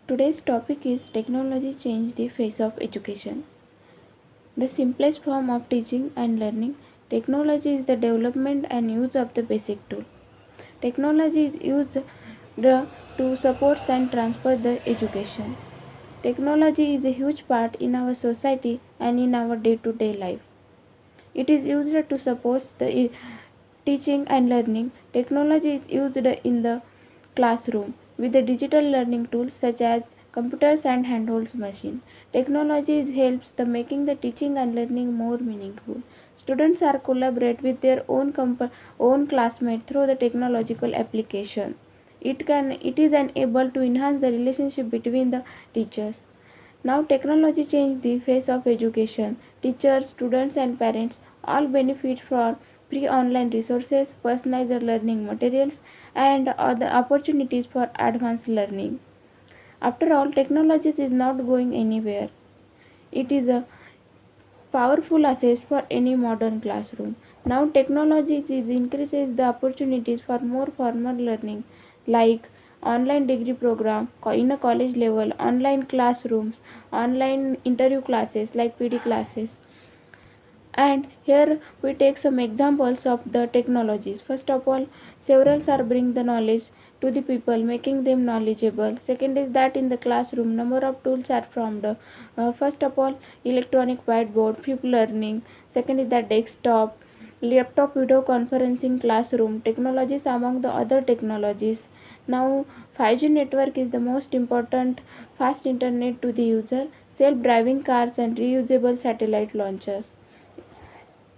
Today's topic is technology change the face of education. The simplest form of teaching and learning. Technology is the development and use of the basic tool. Technology is used to support and transfer the education. Technology is a huge part in our society and in our day-to-day life. It is used to support the teaching and learning. Technology is used in the classroom with the digital learning tools such as computers and handheld machine. Technology helps the making the teaching and learning more meaningful. Students are collaborate with their own classmates through the technological application. It is able to enhance the relationship between the teachers. Now technology changed the face of education. Teachers, students and parents all benefit from free online resources, personalized learning materials and other opportunities for advanced learning. After all, technology is not going anywhere. It is a powerful asset for any modern classroom. Now technology increases the opportunities for more formal learning like online degree program in a college level, online classrooms, online interview classes like PD classes. And here we take some examples of the technologies. First of all, several are bring the knowledge to the people, making them knowledgeable. Second is that in the classroom number of tools are formed. First of all, electronic whiteboard, people learning. Second is that desktop, laptop, video conferencing, classroom technologies among the other technologies. Now 5G network is the most important, fast internet to the user, self-driving cars and reusable satellite launchers.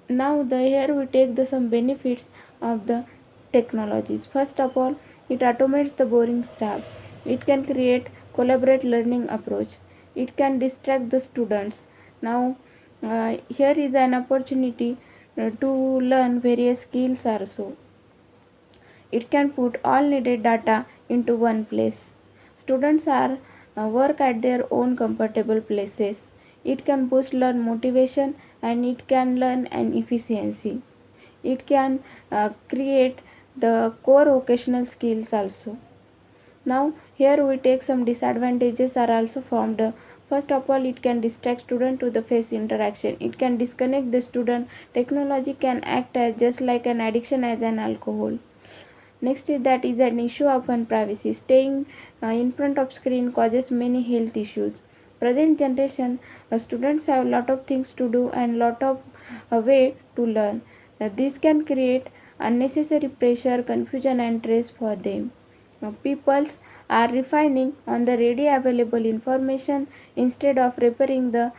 Now here we take the some benefits of the technologies. First of all, it automates the boring stuff. It can create collaborate learning approach. It can distract the students. Now here is an opportunity to learn various skills also. It can put all needed data into one place. Students are work at their own comfortable places. It can boost learn motivation and it can learn an efficiency. It can create the core vocational skills also. Now here we take some disadvantages are also formed. First of all, it can distract student to the face interaction. It can disconnect the student. Technology can act as just like an addiction as an alcohol. Next is that is an issue of privacy. Staying in front of screen causes many health issues. Present generation students have lot of things to do and lot of way to learn. This can create unnecessary pressure, confusion and stress for them. Peoples are refining on the ready available information instead of referring the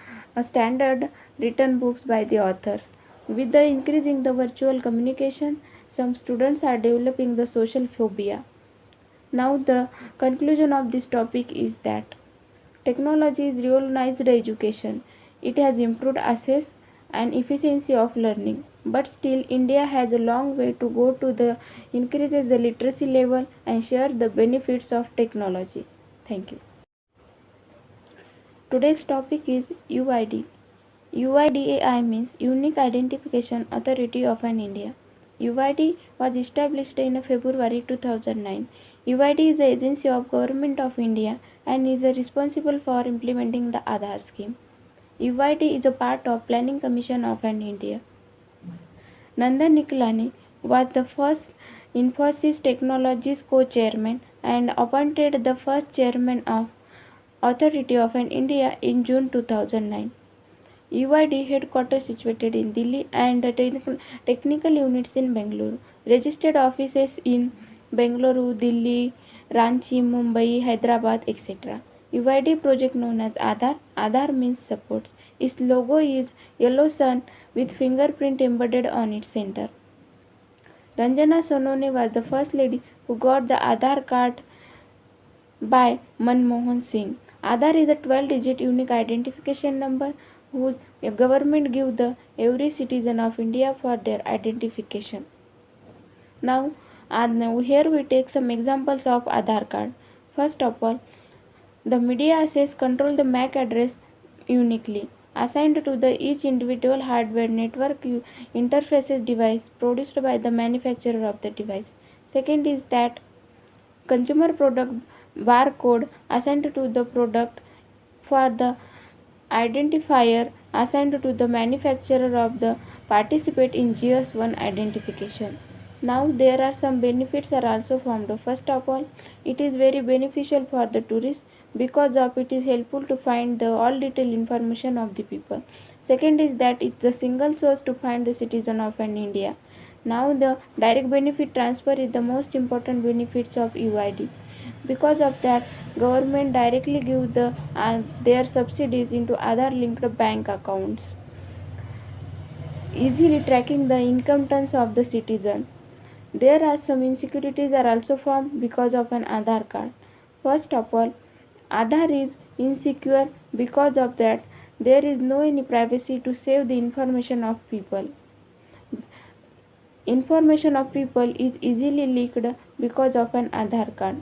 standard written books by the authors. With the increasing the virtual communication, some students are developing the social phobia. Now the conclusion of this topic is that technology is revolutionized education. It has improved access and efficiency of learning. But still India has a long way to go to the increases the literacy level and share the benefits of technology. Thank you. Today's topic is UID. UIDAI means Unique Identification Authority of an India. UID was established in February 2009. UID is the agency of Government of India and is responsible for implementing the Aadhaar scheme. UID is a part of Planning Commission of an India. Nandan Nikalani was the first Infosys Technologies co-chairman and appointed the first chairman of Authority of an India in June 2009. UID headquarters situated in Delhi and technical units in Bangalore. Registered offices in Bangalore, Delhi, Ranchi, Mumbai, Hyderabad, etc. UID project known as Aadhaar. Aadhaar means supports. Its logo is yellow sun with fingerprint embedded on its center. Ranjana Sonone was the first lady who got the Aadhaar card by Manmohan Singh. Aadhaar is a 12-digit unique identification number whose government give the every citizen of India for their identification. Now here we take some examples of Aadhaar card. First of all, the media access control the MAC address uniquely assigned to the each individual hardware network interfaces device produced by the manufacturer of the device. Second is that consumer product barcode assigned to the product for the identifier assigned to the manufacturer of the participate in GS1 identification. Now there are some benefits are also formed. First of all, it is very beneficial for the tourists because of it is helpful to find the all detailed information of the people. Second is that it's the single source to find the citizen of an India. Now the direct benefit transfer is the most important benefits of UID. Because of that, government directly give their subsidies into other linked bank accounts, easily tracking the income turns of the citizen. There are some insecurities are also formed because of an Aadhaar card. First of all, Aadhaar is insecure because of that there is no any privacy to save the information of people. Information of people is easily leaked because of an Aadhaar card.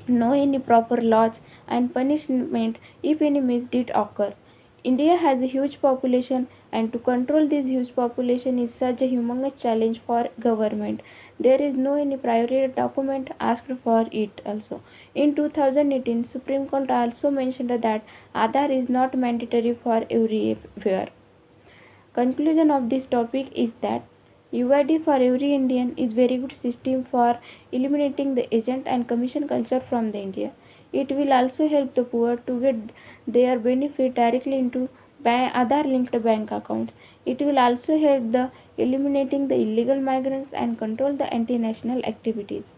No any proper laws and punishment if any misdeed occur. India has a huge population and to control this huge population is such a humongous challenge for government. There is no any priority document asked for it also. In 2018, Supreme Court also mentioned that Aadhaar is not mandatory for everywhere. Conclusion of this topic is that UID for every Indian is very good system for eliminating the agent and commission culture from the India. It will also help the poor to get their benefit directly into other linked bank accounts. It will also help the eliminating the illegal migrants and control the anti-national activities.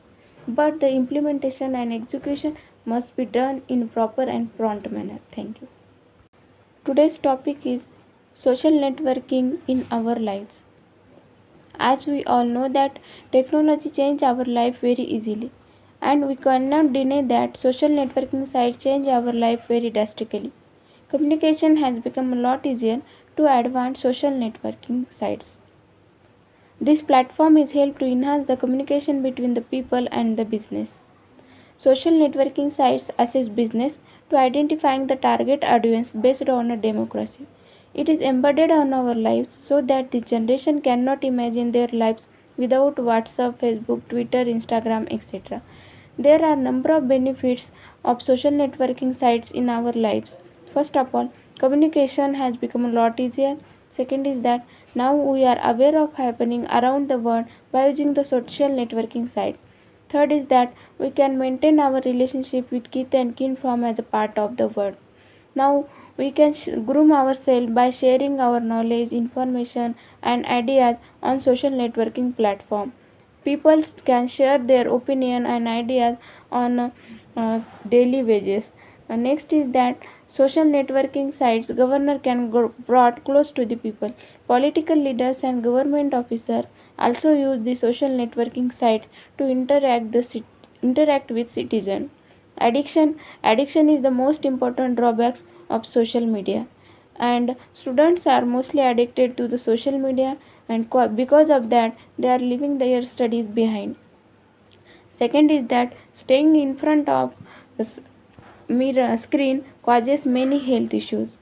But the implementation and execution must be done in proper and prompt manner. Thank you. Today's topic is social networking in our lives. As we all know that technology change our life very easily, and we cannot deny that social networking sites change our life very drastically. Communication has become a lot easier to advance social networking sites. This platform is helped to enhance the communication between the people and the business. Social networking sites assist business to identifying the target audience based on a democracy. It is embedded on our lives so that the generation cannot imagine their lives without WhatsApp, Facebook, Twitter, Instagram, etc. There are a number of benefits of social networking sites in our lives. First of all, communication has become a lot easier. Second is that now we are aware of happening around the world by using the social networking site. Third is that we can maintain our relationship with kith and kin from as a part of the world. Now we can groom ourselves by sharing our knowledge, information and ideas on social networking platform. People can share their opinion and ideas on daily wages. Next is that social networking sites governor can brought close to the people. Political leaders and government officers also use the social networking site to interact with citizens. Addiction is the most important drawbacks of social media, and students are mostly addicted to the social media, and because of that they are leaving their studies behind. Second is that staying in front of mirror screen causes many health issues.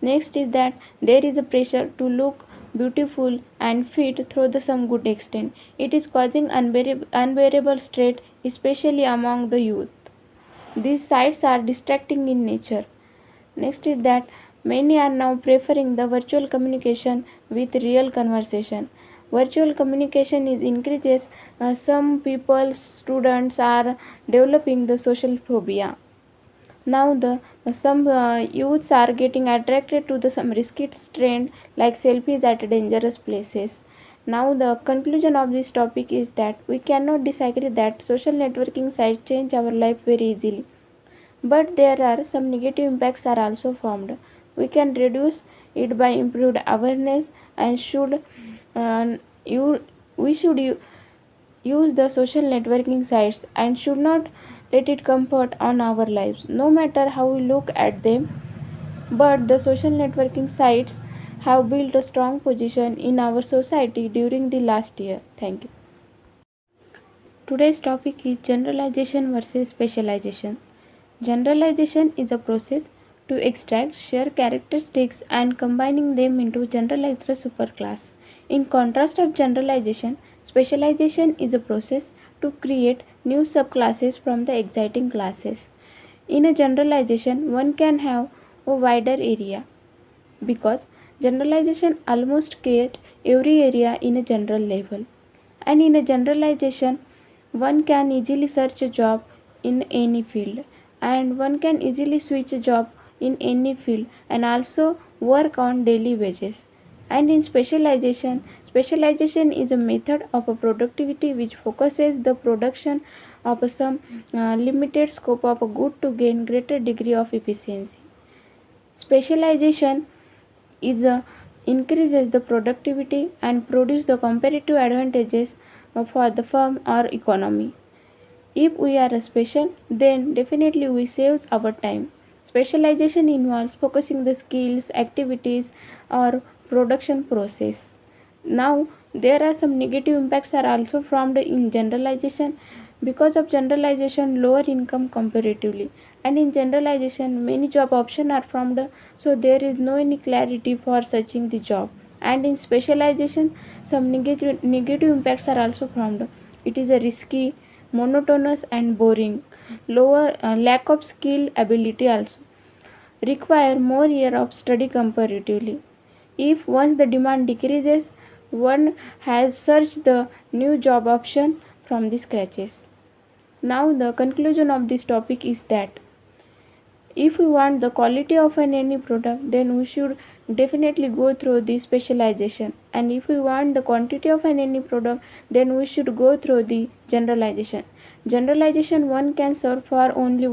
Next is that there is a pressure to look beautiful and fit through some good extent. It is causing unbearable stress, especially among the youth. These sites are distracting in nature. Next is that many are now preferring the virtual communication with real conversation. Virtual communication is increases. Some people, students are developing the social phobia. Now some youths are getting attracted to some risky trend like selfies at dangerous places. Now the conclusion of this topic is that we cannot disagree that social networking sites change our life very easily. But there are some negative impacts are also formed. We can reduce it by improved awareness and we should use the social networking sites and should not let it comfort on our lives, no matter how we look at them. But the social networking sites have built a strong position in our society during the last year. Thank you. Today's topic is generalization versus specialization. Generalization is a process to extract shared characteristics and combining them into generalized superclass. In contrast of generalization, specialization is a process to create new subclasses from the exciting classes. In a generalization, one can have a wider area because generalization almost create every area in a general level. And in a generalization, one can easily search a job in any field, and one can easily switch a job in any field and also work on daily wages. And in specialization, specialization is a method of a productivity which focuses the production of some limited scope of a good to gain greater degree of efficiency. Specialization is increases the productivity and produce the comparative advantages for the firm or economy. If we are a special, then definitely we save our time. Specialization involves focusing the skills, activities, or production process. Now, there are some negative impacts are also formed in generalization. Because of generalization, lower income comparatively, and in generalization, many job options are formed, so there is no any clarity for searching the job. And in specialization, some negative impacts are also formed. It is a risky, monotonous, and boring. Lower lack of skill ability also require more year of study comparatively. If once the demand decreases, one has searched the new job option from the scratches. Now the conclusion of this topic is that if we want the quality of any product, then we should definitely go through the specialization, and if we want the quantity of any product, then we should go through the generalization. Generalization one can serve for only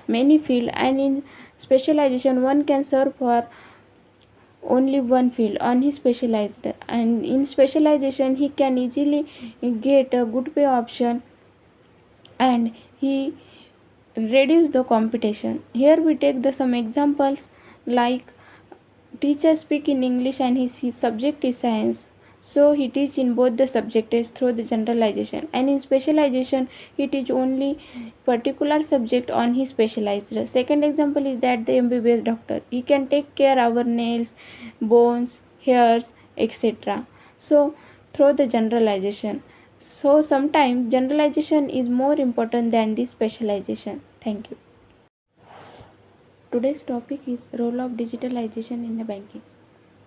many field, and in specialization one can serve for only one field on his specialized, and in specialization he can easily get a good pay option and he reduce the competition. Here we take some examples like teacher speak in English and his subject is science. So he teach in both the subjects through the generalization, and in specialization he teach only particular subject on his specialized. Second example is that the MBBS doctor, he can take care our nails, bones, hairs, etc. So through the generalization. So sometimes generalization is more important than the specialization. Thank you. Today's topic is role of digitalization in the banking.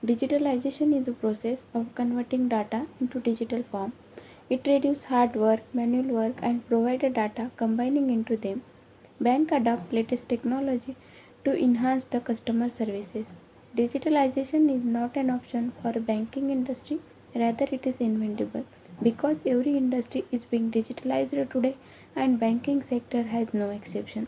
Digitalization is a process of converting data into digital form. It reduces hard work, manual work, and provided data combining into them. Bank adopt latest technology to enhance the customer services. Digitalization is not an option for a banking industry, rather it is inevitable because every industry is being digitalized today and banking sector has no exception.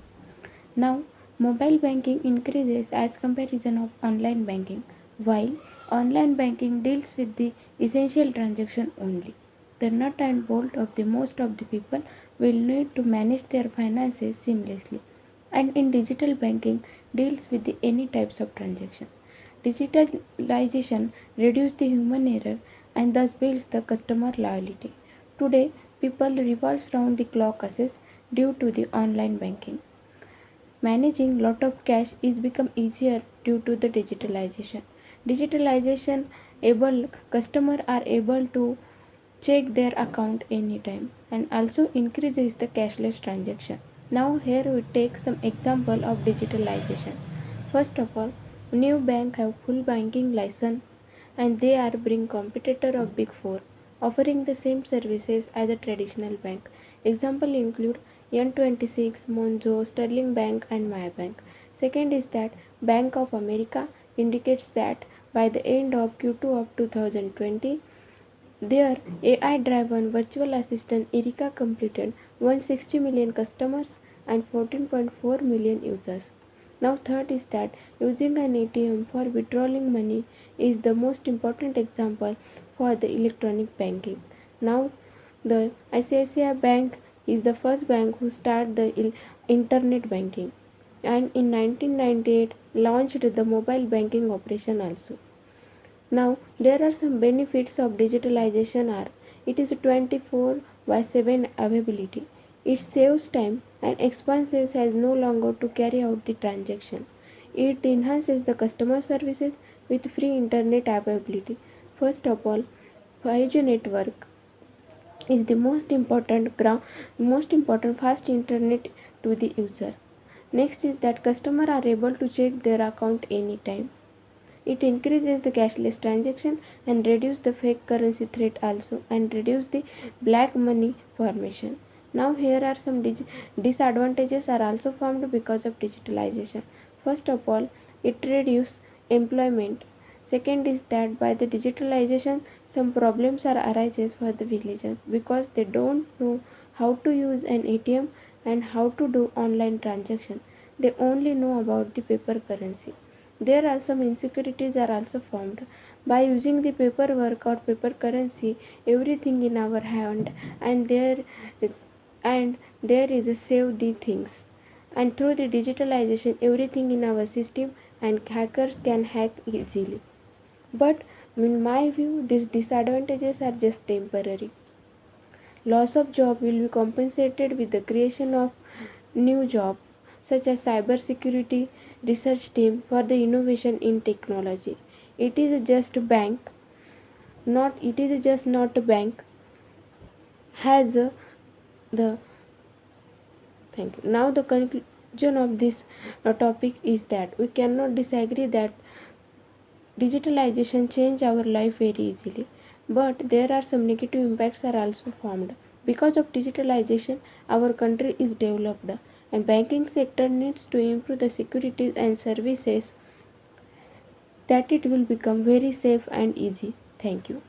Now, mobile banking increases as comparison of online banking, while online banking deals with the essential transaction only. The nut and bolt of the most of the people will need to manage their finances seamlessly, and in digital banking deals with the any types of transaction. Digitalization reduces the human error and thus builds the customer loyalty. Today, people revolve round the clock access due to the online banking. Managing lot of cash is become easier due to the digitalization. Digitalization able customer are able to check their account anytime and also increases the cashless transaction. Now here we take some example of digitalization. First of all, new bank have full banking license and they are bring competitor of Big Four, offering the same services as a traditional bank. Example include N26, Monzo, Sterling Bank and Maya Bank. Second is that Bank of America indicates that by the end of Q2 of 2020, their AI-driven virtual assistant Erika completed 160 million customers and 14.4 million users. Now third is that using an ATM for withdrawing money is the most important example for the electronic banking. Now the ICICI Bank is the first bank who started the internet banking and in 1998 launched the mobile banking operation also. Now there are some benefits of digitalization are it is 24/7 availability. It saves time and expenses has no longer to carry out the transaction. It enhances the customer services with free internet availability. First of all, 5G network. is the most important fast internet to the user. Next is that customers are able to check their account anytime. It increases the cashless transaction and reduce the fake currency threat also, and reduce the black money formation. Now here are some disadvantages are also formed because of digitalization. First of all, it reduces employment. Second is that by the digitalization, some problems are arises for the villagers because they don't know how to use an ATM and how to do online transaction. They only know about the paper currency. There are some insecurities are also formed. By using the paperwork or paper currency, everything in our hand, and there is a save the things. And through the digitalization, everything in our system and hackers can hack easily. But in my view, these disadvantages are just temporary. Loss of job will be compensated with the creation of new job such as cybersecurity research team for the innovation in technology. It is just bank, not it is just not a bank has the thank you. Now the conclusion of this topic is that we cannot disagree that digitalization change our life very easily, but there are some negative impacts are also formed. Because of digitalization, our country is developed and banking sector needs to improve the securities and services that it will become very safe and easy. Thank you.